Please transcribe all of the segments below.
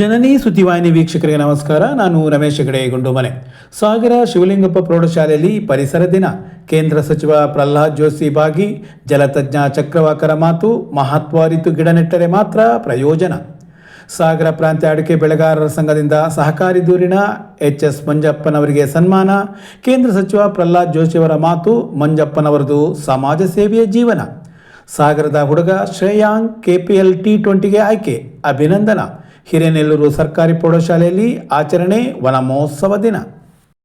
ಜನನಿ ಸುದ್ದಿವಾಹಿನಿ ವೀಕ್ಷಕರಿಗೆ ನಮಸ್ಕಾರ. ನಾನು ರಮೇಶ್ ಹೆಗಡೆ ಗುಂಡುಮನೆ. ಸಾಗರ ಶಿವಲಿಂಗಪ್ಪ ಪ್ರೌಢಶಾಲೆಯಲ್ಲಿ ಪರಿಸರ ದಿನ. ಕೇಂದ್ರ ಸಚಿವ ಪ್ರಹ್ಲಾದ್ ಜೋಶಿ ಭಾಗಿ. ಜಲತಜ್ಞ ಚಕ್ರವಾಕರ ಮಾತು. ಮಹತ್ವ ಅರಿತು ಗಿಡ ನೆಟ್ಟರೆ ಮಾತ್ರ ಪ್ರಯೋಜನ. ಸಾಗರ ಪ್ರಾಂತ್ಯ ಅಡಿಕೆ ಬೆಳೆಗಾರರ ಸಂಘದಿಂದ ಸಹಕಾರಿ ದೂರಿನ ಎಚ್.ಎಸ್. ಮಂಜಪ್ಪನವರಿಗೆ ಸನ್ಮಾನ. ಕೇಂದ್ರ ಸಚಿವ ಪ್ರಹ್ಲಾದ್ ಜೋಶಿಯವರ ಮಾತು. ಮಂಜಪ್ಪನವರದು ಸಮಾಜ ಸೇವೆಯ ಜೀವನ. ಸಾಗರದ ಹುಡುಗ ಶ್ರೇಯಾಂಕ್ KPL T20ಗೆ ಆಯ್ಕೆ, ಅಭಿನಂದನಾ. ಹಿರೇನೆಲ್ಲೂರು ಸರ್ಕಾರಿ ಪ್ರೌಢಶಾಲೆಯಲ್ಲಿ ಆಚರಣೆ ವನ ಮಹೋತ್ಸವ ದಿನ.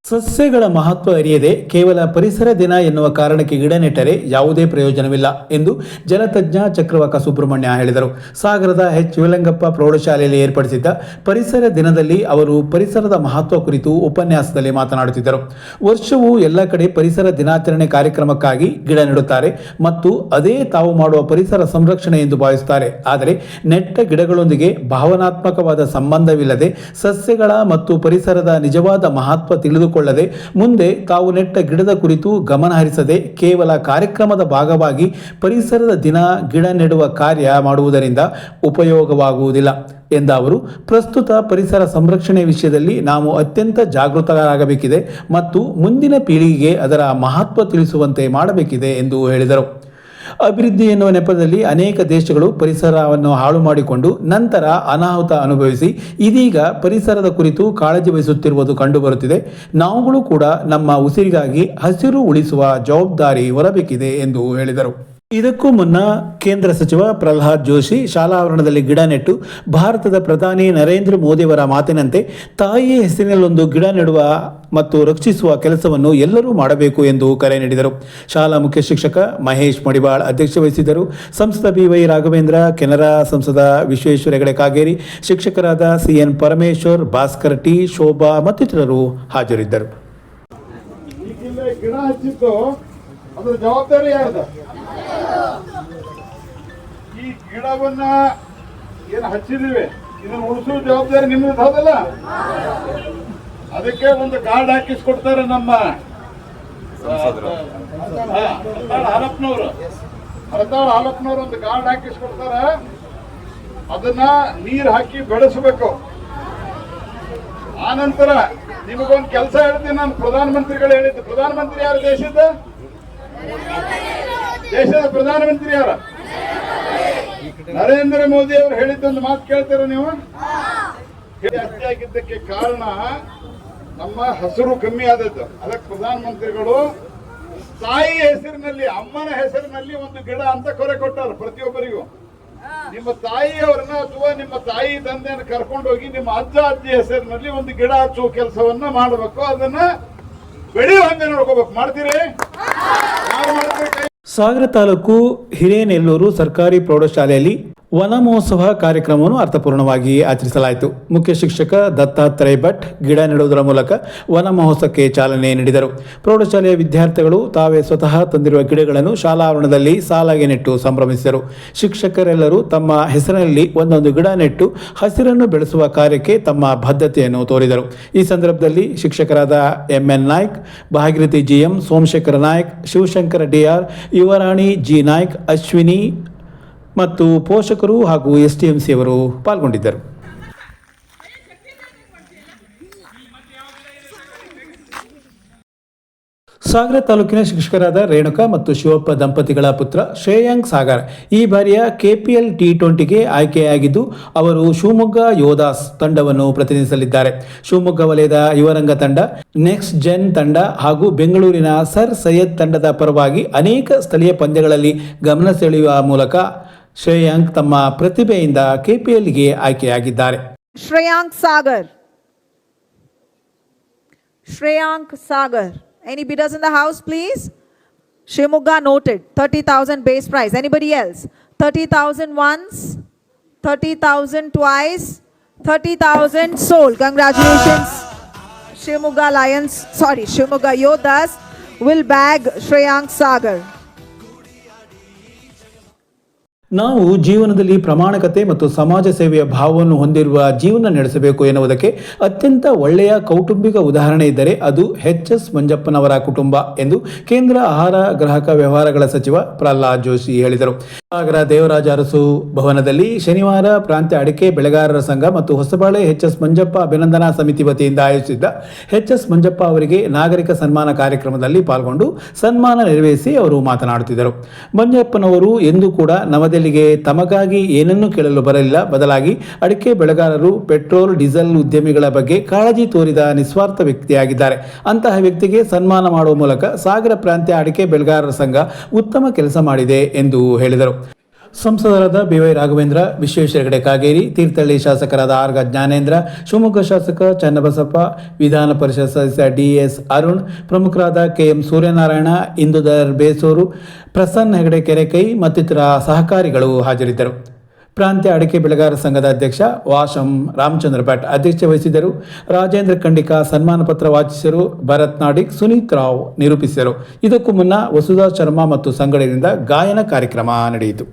ಸಸ್ಯಗಳ ಮಹತ್ವ ಅರಿಯದೆ ಕೇವಲ ಪರಿಸರ ದಿನ ಎನ್ನುವ ಕಾರಣಕ್ಕೆ ಗಿಡ ನೆಟ್ಟರೆ ಯಾವುದೇ ಪ್ರಯೋಜನವಿಲ್ಲ ಎಂದು ಜಲತಜ್ಞ ಚಕ್ರವಾಕ ಸುಬ್ರಹ್ಮಣ್ಯ ಹೇಳಿದರು. ಸಾಗರದ ಶಿವಲಿಂಗಪ್ಪ ಪ್ರೌಢಶಾಲೆಯಲ್ಲಿ ಏರ್ಪಡಿಸಿದ್ದ ಪರಿಸರ ದಿನದಲ್ಲಿ ಅವರು ಪರಿಸರದ ಮಹತ್ವ ಕುರಿತು ಉಪನ್ಯಾಸದಲ್ಲಿ ಮಾತನಾಡುತ್ತಿದ್ದರು. ವರ್ಷವೂ ಎಲ್ಲ ಕಡೆ ಪರಿಸರ ದಿನಾಚರಣೆ ಕಾರ್ಯಕ್ರಮಕ್ಕಾಗಿ ಗಿಡ ನೆಡುತ್ತಾರೆ ಮತ್ತು ಅದೇ ತಾವು ಮಾಡುವ ಪರಿಸರ ಸಂರಕ್ಷಣೆ ಎಂದು ಭಾವಿಸುತ್ತಾರೆ. ಆದರೆ ನೆಟ್ಟ ಗಿಡಗಳೊಂದಿಗೆ ಭಾವನಾತ್ಮಕವಾದ ಸಂಬಂಧವಿಲ್ಲದೆ ಸಸ್ಯಗಳ ಮತ್ತು ಪರಿಸರದ ನಿಜವಾದ ಮಹತ್ವ ತಿಳಿದುಕೊಳ್ಳದೆ ಮುಂದೆ ತಾವು ನೆಟ್ಟ ಗಿಡದ ಕುರಿತು ಗಮನ ಹರಿಸದೆ ಕೇವಲ ಕಾರ್ಯಕ್ರಮದ ಭಾಗವಾಗಿ ಪರಿಸರದ ದಿನ ಗಿಡ ನೆಡುವ ಕಾರ್ಯ ಮಾಡುವುದರಿಂದ ಉಪಯೋಗವಾಗುವುದಿಲ್ಲ ಎಂದ ಅವರು, ಪ್ರಸ್ತುತ ಪರಿಸರ ಸಂರಕ್ಷಣೆ ವಿಷಯದಲ್ಲಿ ನಾವು ಅತ್ಯಂತ ಜಾಗೃತರಾಗಬೇಕಿದೆ ಮತ್ತು ಮುಂದಿನ ಪೀಳಿಗೆಗೆ ಅದರ ಮಹತ್ವ ತಿಳಿಸುವಂತೆ ಮಾಡಬೇಕಿದೆ ಎಂದು ಹೇಳಿದರು. ಅಭಿವೃದ್ಧಿ ಎನ್ನುವ ನೆಪದಲ್ಲಿ ಅನೇಕ ದೇಶಗಳು ಪರಿಸರವನ್ನು ಹಾಳು ಮಾಡಿಕೊಂಡು ನಂತರ ಅನಾಹುತ ಅನುಭವಿಸಿ ಇದೀಗ ಪರಿಸರದ ಕುರಿತು ಕಾಳಜಿ ವಹಿಸುತ್ತಿರುವುದು ಕಂಡುಬರುತ್ತಿದೆ. ನಾವುಗಳು ಕೂಡ ನಮ್ಮ ಉಸಿರಿಗಾಗಿ ಹಸಿರು ಉಳಿಸುವ ಜವಾಬ್ದಾರಿ ಹೊರಬೇಕಿದೆ ಎಂದು ಹೇಳಿದರು. ಇದಕ್ಕೂ ಮುನ್ನ ಕೇಂದ್ರ ಸಚಿವ ಪ್ರಹ್ಲಾದ್ ಜೋಶಿ ಶಾಲಾ ಆವರಣದಲ್ಲಿ ಗಿಡ ನೆಟ್ಟು ಭಾರತದ ಪ್ರಧಾನಿ ನರೇಂದ್ರ ಮೋದಿಯವರ ಮಾತಿನಂತೆ ತಾಯಿಯ ಹೆಸರಿನಲ್ಲೊಂದು ಗಿಡ ನೆಡುವ ಮತ್ತು ರಕ್ಷಿಸುವ ಕೆಲಸವನ್ನು ಎಲ್ಲರೂ ಮಾಡಬೇಕು ಎಂದು ಕರೆ ನೀಡಿದರು. ಶಾಲಾ ಮುಖ್ಯ ಶಿಕ್ಷಕ ಮಹೇಶ್ ಮಡಿವಾಳ್ ಅಧ್ಯಕ್ಷತೆ ವಹಿಸಿದ್ದರು. ಸಂಸದ BY ರಾಘವೇಂದ್ರ, ಕೆನರಾ ಸಂಸದ ವಿಶ್ವೇಶ್ವರ ಹೆಗಡೆ ಕಾಗೇರಿ, ಶಿಕ್ಷಕರಾದ CN ಪರಮೇಶ್ವರ್, ಭಾಸ್ಕರ್ T, ಶೋಭಾ ಮತ್ತಿತರರು ಹಾಜರಿದ್ದರು. ಈ ಗಿಡವನ್ನ ಏನು ಹಚ್ಚಿದಿವಿ ಇದನ್ನ ಉಳಿಸುವ ಜವಾಬ್ದಾರಿ ನಿಮ್ದು ಹೌದಲ್ಲ. ಅದಕ್ಕೆ ಒಂದು ಕಾರ್ಡ್ ಹಾಕಿಸ್ಕೊಡ್ತಾರೆ ನಮ್ಮ ಹಾಲಪ್ಪನವರು ಒಂದು ಕಾರ್ಡ್ ಹಾಕಿಸ್ಕೊಡ್ತಾರೆ. ಅದನ್ನ ನೀರ್ ಹಾಕಿ ಬೆಳೆಸಬೇಕು. ಆನಂತರ ನಿಮಗೊಂದು ಕೆಲಸ ಹೇಳ್ತೀನಿ. ನಾನು ಪ್ರಧಾನಮಂತ್ರಿಗಳು ಹೇಳಿದ್ದು, ಪ್ರಧಾನಮಂತ್ರಿ ಯಾರು ದೇಶದ ಪ್ರಧಾನಮಂತ್ರಿ ಯಾರ? ನರೇಂದ್ರ ಮೋದಿ ಅವರು ಹೇಳಿದ್ದೊಂದು ಮಾತು ಕೇಳ್ತೀರ ನೀವು? ಜಾಸ್ತಿ ಆಗಿದ್ದಕ್ಕೆ ಕಾರಣ ನಮ್ಮ ಹಸಿರು ಕಮ್ಮಿ ಆದದ್ದು. ಅದಕ್ಕೆ ಪ್ರಧಾನಮಂತ್ರಿಗಳು ತಾಯಿ ಹೆಸರಿನಲ್ಲಿ, ಅಮ್ಮನ ಹೆಸರಿನಲ್ಲಿ ಒಂದು ಗಿಡ ಅಂತ ಕೊರೆ ಕೊಟ್ಟಾರ ಪ್ರತಿಯೊಬ್ಬರಿಗೂ. ನಿಮ್ಮ ತಾಯಿಯವರನ್ನ ಅಥವಾ ನಿಮ್ಮ ತಾಯಿ ತಂದೆಯನ್ನು ಕರ್ಕೊಂಡು ಹೋಗಿ ನಿಮ್ಮ ಅಜ್ಜ ಅಜ್ಜಿ ಹೆಸರಿನಲ್ಲಿ ಒಂದು ಗಿಡ ಹಚ್ಚುವ ಕೆಲಸವನ್ನ ಮಾಡಬೇಕು. ಅದನ್ನ ಬೆಳೆಯುವ ಹಂಗೆ ನೋಡ್ಕೋಬೇಕು. ಮಾಡ್ತೀರಿ? ಯಾರು ಮಾಡ್ತೀರಿ? ಸಾಗರ ತಾಲೂಕು ಹಿರೇನೆಲ್ಲೂರು ಸರ್ಕಾರಿ ಪ್ರೌಢಶಾಲೆಯಲ್ಲಿ ವನ ಮಹೋತ್ಸವ ಕಾರ್ಯಕ್ರಮವನ್ನು ಅರ್ಥಪೂರ್ಣವಾಗಿ ಆಚರಿಸಲಾಯಿತು. ಮುಖ್ಯ ಶಿಕ್ಷಕ ದತ್ತಾತ್ರೇಯ ಭಟ್ ಗಿಡ ನೆಡುವುದರ ಮೂಲಕ ವನ ಮಹೋತ್ಸವಕ್ಕೆ ಚಾಲನೆ ನೀಡಿದರು. ಪ್ರೌಢಶಾಲೆಯ ವಿದ್ಯಾರ್ಥಿಗಳು ತಾವೇ ಸ್ವತಃ ತಂದಿರುವ ಗಿಡಗಳನ್ನು ಶಾಲಾ ಆವರಣದಲ್ಲಿ ಸಾಲಾಗಿ ನೆಟ್ಟು ಸಂಭ್ರಮಿಸಿದರು. ಶಿಕ್ಷಕರೆಲ್ಲರೂ ತಮ್ಮ ಹೆಸರಿನಲ್ಲಿ ಒಂದೊಂದು ಗಿಡ ನೆಟ್ಟು ಹಸಿರನ್ನು ಬೆಳೆಸುವ ಕಾರ್ಯಕ್ಕೆ ತಮ್ಮ ಬದ್ಧತೆಯನ್ನು ತೋರಿದರು. ಈ ಸಂದರ್ಭದಲ್ಲಿ ಶಿಕ್ಷಕರಾದ MN Naik, Bhagirathi GM, Somashekhara Naik, Shivashankara DR, ಯುವರಾಣಿ G ನಾಯ್ಕ್, ಅಶ್ವಿನಿ ಮತ್ತು ಪೋಷಕರು ಹಾಗೂ STMC ಅವರು ಪಾಲ್ಗೊಂಡಿದ್ದರು. ಸಾಗರ ತಾಲೂಕಿನ ಶಿಕ್ಷಕರಾದ ರೇಣುಕಾ ಮತ್ತು ಶಿವಪ್ಪ ದಂಪತಿಗಳ ಪುತ್ರ ಶ್ರೇಯಾಂಕ್ ಸಾಗರ್ ಈ ಬಾರಿಯ KPL T20ಗೆ ಆಯ್ಕೆಯಾಗಿದ್ದು ಅವರು ಶಿವಮೊಗ್ಗ ಯೋಧಾಸ್ ತಂಡವನ್ನು ಪ್ರತಿನಿಧಿಸಲಿದ್ದಾರೆ. ಶಿವಮೊಗ್ಗ ವಲಯದ ಯುವರಂಗ ತಂಡ, ನೆಕ್ಸ್ಟ್ ಜೆನ್ ತಂಡ ಹಾಗೂ ಬೆಂಗಳೂರಿನ ಸರ್ ಸೈಯದ್ ತಂಡದ ಪರವಾಗಿ ಅನೇಕ ಸ್ಥಳೀಯ ಪಂದ್ಯಗಳಲ್ಲಿ ಗಮನ ಸೆಳೆಯುವ ಮೂಲಕ ಶ್ರೇಯಾಂಕ್ ತಮ್ಮ ಪ್ರತಿಭೆಯಿಂದ KPLಗೆ ಆಯ್ಕೆಯಾಗಿದ್ದಾರೆ. ಶ್ರೇಯಾಂಕ್ Sagar. Any bidders in the house, please? Shimoga noted. 30,000 base price. Anybody else? 30,000 once, 30,000 twice, 30,000 sold. Congratulations. Shimoga Yodas will bag Shreyank Sagar. ನಾವು ಜೀವನದಲ್ಲಿ ಪ್ರಾಮಾಣಿಕತೆ ಮತ್ತು ಸಮಾಜ ಸೇವೆಯ ಭಾವವನ್ನು ಹೊಂದಿರುವ ಜೀವನ ನಡೆಸಬೇಕು ಎನ್ನುವುದಕ್ಕೆ ಅತ್ಯಂತ ಒಳ್ಳೆಯ ಕೌಟುಂಬಿಕ ಉದಾಹರಣೆ ಇದ್ದರೆ ಅದು ಎಚ್.ಎಸ್. ಮಂಜಪ್ಪನವರ ಕುಟುಂಬ ಎಂದು ಕೇಂದ್ರ ಆಹಾರ ಗ್ರಾಹಕ ವ್ಯವಹಾರಗಳ ಸಚಿವ ಪ್ರಹ್ಲಾದ್ ಜೋಶಿ ಹೇಳಿದರು. ಸಾಗರ ದೇವರಾಜ ಅರಸು ಭವನದಲ್ಲಿ ಶನಿವಾರ ಪ್ರಾಂತ್ಯ ಅಡಿಕೆ ಬೆಳೆಗಾರರ ಸಂಘ ಮತ್ತು ಹೊಸಬಾಳೆ ಎಚ್.ಎಸ್. ಮಂಜಪ್ಪ ಅಭಿನಂದನಾ ಸಮಿತಿ ವತಿಯಿಂದ ಆಯೋಜಿಸಿದ್ದ ಎಚ್.ಎಸ್. ಮಂಜಪ್ಪ ಅವರಿಗೆ ನಾಗರಿಕ ಸನ್ಮಾನ ಕಾರ್ಯಕ್ರಮದಲ್ಲಿ ಪಾಲ್ಗೊಂಡು ಸನ್ಮಾನ ನೆರವೇರಿಸಿ ಅವರು ಮಾತನಾಡುತ್ತಿದ್ದರು. ಮಂಜಪ್ಪನವರು ಎಂದೂ ಕೂಡ ನವದೆಹಲಿಗೆ ತಮಗಾಗಿ ಏನನ್ನೂ ಕೇಳಲು ಬರಲಿಲ್ಲ. ಬದಲಾಗಿ ಅಡಿಕೆ ಬೆಳೆಗಾರರು, ಪೆಟ್ರೋಲ್, ಡೀಸೆಲ್ ಉದ್ಯಮಿಗಳ ಬಗ್ಗೆ ಕಾಳಜಿ ತೋರಿದ ನಿಸ್ವಾರ್ಥ ವ್ಯಕ್ತಿಯಾಗಿದ್ದಾರೆ. ಅಂತಹ ವ್ಯಕ್ತಿಗೆ ಸನ್ಮಾನ ಮಾಡುವ ಮೂಲಕ ಸಾಗರ ಪ್ರಾಂತ್ಯ ಅಡಿಕೆ ಬೆಳೆಗಾರರ ಸಂಘ ಉತ್ತಮ ಕೆಲಸ ಮಾಡಿದೆ ಎಂದು ಹೇಳಿದರು. ಸಂಸದರಾದ ಬಿ.ವೈ. ರಾಘವೇಂದ್ರ, ವಿಶ್ವೇಶ್ವರ ಹೆಗಡೆ ಕಾಗೇರಿ, ತೀರ್ಥಹಳ್ಳಿ ಶಾಸಕರಾದ ಆರ್. ಜ್ಞಾನೇಂದ್ರ, ಶಿವಮೊಗ್ಗ ಶಾಸಕ ಚನ್ನಬಸಪ್ಪ, ವಿಧಾನ ಪರಿಷತ್ ಸದಸ್ಯ ಡಿ.ಎಸ್. ಅರುಣ್, ಪ್ರಮುಖರಾದ ಕೆ.ಎಂ. ಸೂರ್ಯನಾರಾಯಣ, ಇಂದುಧರ್ ಬೇಸೂರು, ಪ್ರಸನ್ನ ಹೆಗಡೆ ಕೆರೆಕೈ ಮತ್ತಿತರ ಸಹಕಾರಿಗಳು ಹಾಜರಿದ್ದರು. ಪ್ರಾಂತ್ಯ ಅಡಿಕೆ ಬೆಳೆಗಾರರ ಸಂಘದ ಅಧ್ಯಕ್ಷ ವಾಶಂ ರಾಮಚಂದ್ರ ಭಟ್ ಅಧ್ಯಕ್ಷತೆ ವಹಿಸಿದ್ದರು. ರಾಜೇಂದ್ರ ಖಂಡಿಕಾ ಸನ್ಮಾನ ಪತ್ರ ವಾಚಿಸಿದರು. ಭರತ್ ನಾಡಿಗ್, ಸುನೀತ್ ರಾವ್ ನಿರೂಪಿಸಿದರು. ಇದಕ್ಕೂ ಮುನ್ನ ವಸುಧಾ ಶರ್ಮಾ ಮತ್ತು ಸಂಘಟನೆಯಿಂದ ಗಾಯನ ಕಾರ್ಯಕ್ರಮ ನಡೆಯಿತು.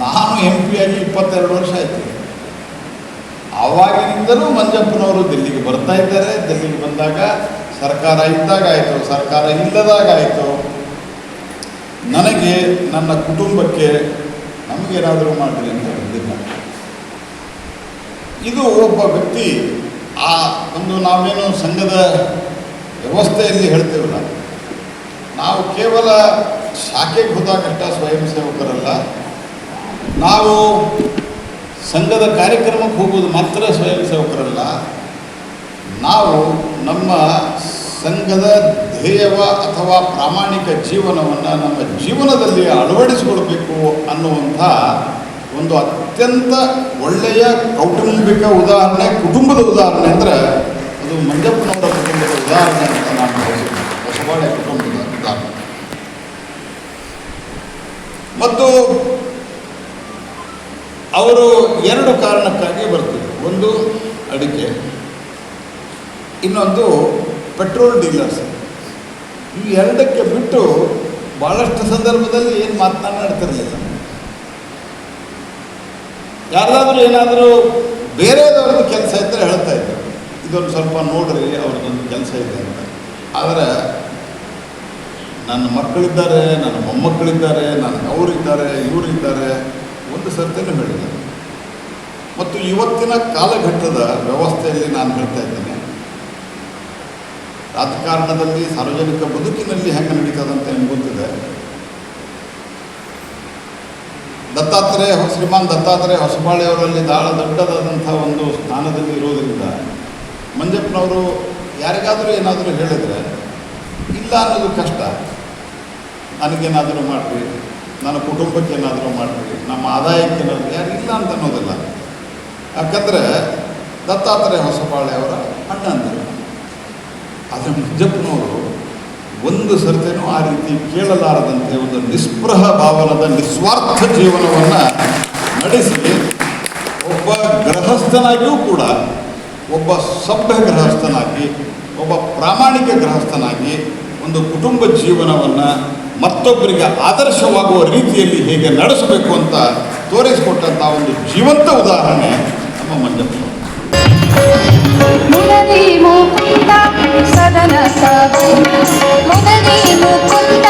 ನಾನು MP ಆಗಿ 22 ವರ್ಷ ಆಯಿತು. ಆವಾಗಿನಿಂದಲೂ ಮಂಜಪ್ಪನವರು ದಿಲ್ಲಿಗೆ ಬರ್ತಾ ಇದ್ದಾರೆ. ದಿಲ್ಲಿಗೆ ಬಂದಾಗ ಸರ್ಕಾರ ಇದ್ದಾಗ ಆಯಿತು, ಸರ್ಕಾರ ಇಲ್ಲದಾಗ ಆಯಿತು, ನನಗೆ ನನ್ನ ಕುಟುಂಬಕ್ಕೆ ನಮಗೇನಾದರೂ ಮಾಡಿರಿ ಅಂತ ಹೇಳಿಲ್ಲ. ಇದು ಒಬ್ಬ ವ್ಯಕ್ತಿ ಆ ಒಂದು ನಾವೇನು ಸಂಘದ ವ್ಯವಸ್ಥೆಯಲ್ಲಿ ಹೇಳ್ತೇವಲ್ಲ, ನಾವು ಕೇವಲ ಶಾಖೆಗೆ ಹೋದಾಗಷ್ಟ ಸ್ವಯಂ ಸೇವಕರಲ್ಲ, ನಾವು ಸಂಘದ ಕಾರ್ಯಕ್ರಮಕ್ಕೆ ಹೋಗೋದು ಮಾತ್ರ ಸ್ವಯಂ ಸೇವಕರಲ್ಲ, ನಾವು ನಮ್ಮ ಸಂಘದ ಧ್ಯೇಯವ ಅಥವಾ ಪ್ರಾಮಾಣಿಕ ಜೀವನವನ್ನು ನಮ್ಮ ಜೀವನದಲ್ಲಿ ಅಳವಡಿಸಿಕೊಳ್ಬೇಕು ಅನ್ನುವಂಥ ಒಂದು ಅತ್ಯಂತ ಒಳ್ಳೆಯ ಕೌಟುಂಬಿಕ ಉದಾಹರಣೆ, ಕುಟುಂಬದ ಉದಾಹರಣೆ ಅಂದರೆ ಅದು ಮಂಜಪ್ಪನವರ ಕುಟುಂಬದ ಉದಾಹರಣೆ ಅಂತ ನಾನು ಭಾವಿಸ್ತೀನಿ. ಹೊಸಬಾಳೆ ಕುಟುಂಬದ ಉದಾಹರಣೆ. ಮತ್ತು ಅವರು 2 ಕಾರಣಕ್ಕಾಗಿ ಬರ್ತಿದ್ರು. ಒಂದು ಅಡಿಕೆ, ಇನ್ನೊಂದು ಪೆಟ್ರೋಲ್ ಡೀಲರ್ಸ್. ಈ 2ಕ್ಕೆ ಬಿಟ್ಟು ಭಾಳಷ್ಟು ಸಂದರ್ಭದಲ್ಲಿ ಏನು ಮಾತನಾಡ್ತಿರಲಿಲ್ಲ. ಯಾರಾದರೂ ಏನಾದರೂ ಬೇರೆದವ್ರದ್ದು ಕೆಲಸ ಇದ್ದರೆ ಹೇಳ್ತಾ ಇದ್ರು, ಇದೊಂದು ಸ್ವಲ್ಪ ನೋಡ್ರಿ ಅವ್ರದ್ದೊಂದು ಕೆಲಸ ಇದೆ ಅಂತ. ಆದರೆ ನನ್ನ ಮಕ್ಕಳಿದ್ದಾರೆ, ನನ್ನ ಮೊಮ್ಮಕ್ಕಳಿದ್ದಾರೆ, ನನಗೆ ಅವರಿದ್ದಾರೆ, ಇವರಿದ್ದಾರೆ, ಒಂದು ಸರ್ತಿನೂ ಹೇಳಿಲ್ಲ. ಮತ್ತು ಇವತ್ತಿನ ಕಾಲಘಟ್ಟದ ವ್ಯವಸ್ಥೆಯಲ್ಲಿ ನಾನು ಹೇಳ್ತಾ ಇದ್ದೇನೆ, ರಾಜಕಾರಣದಲ್ಲಿ ಸಾರ್ವಜನಿಕ ಬದುಕಿನಲ್ಲಿ ಹೆಂಗೆ ನಡೀತದಂತ ನಿಮ್ಗೆ ಗೊತ್ತಿದೆ. ಶ್ರೀಮಾನ್ ದತ್ತಾತ್ರೇಯ ಹೊಸಬಾಳೆಯವರಲ್ಲಿ ದೊಡ್ಡದಾದಂಥ ಒಂದು ಸ್ಥಾನದಲ್ಲಿ ಇರೋದರಿಂದ ಮಂಜಪ್ಪನವರು ಯಾರಿಗಾದರೂ ಏನಾದರೂ ಹೇಳಿದರೆ ಇಲ್ಲ ಅನ್ನೋದು ಕಷ್ಟ. ನನಗೇನಾದರೂ ಮಾಡಿರಿ, ನನ್ನ ಕುಟುಂಬಕ್ಕೆ ಏನಾದರೂ ಮಾಡಿರಿ, ನಮ್ಮ ಆದಾಯಕ್ಕೆ ಏನಾದರೂ, ಯಾರು ಇಲ್ಲ ಅಂತ ಅನ್ನೋದಿಲ್ಲ. ಯಾಕಂದರೆ ದತ್ತಾತ್ರೇಯ ಹೊಸಬಾಳೆಯವರ ಅಣ್ಣ ಅಂದರು. ಆದರೆ ಮಂಜಪ್ಪನವರು ಒಂದು ಸರ್ತಿನೂ ಆ ರೀತಿ ಕೇಳಲಾರದಂತೆ ಒಂದು ನಿಸ್ಪೃಹ ಭಾವನದ ನಿಸ್ವಾರ್ಥ ಜೀವನವನ್ನು ನಡೆಸಿ ಒಬ್ಬ ಗೃಹಸ್ಥನಾಗಿಯೂ ಕೂಡ, ಒಬ್ಬ ಸಭ್ಯ ಗೃಹಸ್ಥನಾಗಿ, ಒಬ್ಬ ಪ್ರಾಮಾಣಿಕ ಗೃಹಸ್ಥನಾಗಿ ಒಂದು ಕುಟುಂಬ ಜೀವನವನ್ನು ಮತ್ತೊಬ್ಬರಿಗೆ ಆದರ್ಶವಾಗುವ ರೀತಿಯಲ್ಲಿ ಹೇಗೆ ನಡೆಸಬೇಕು ಅಂತ ತೋರಿಸಿಕೊಟ್ಟಂಥ ಒಂದು ಜೀವಂತ ಉದಾಹರಣೆ ನಮ್ಮ ಮಂಜಪ್ಪನವರು. ಮುರಳಿ ಮುಕುಂದ ಸದನ ಸವನ ಮುರಳಿ ಮುಕುಂದ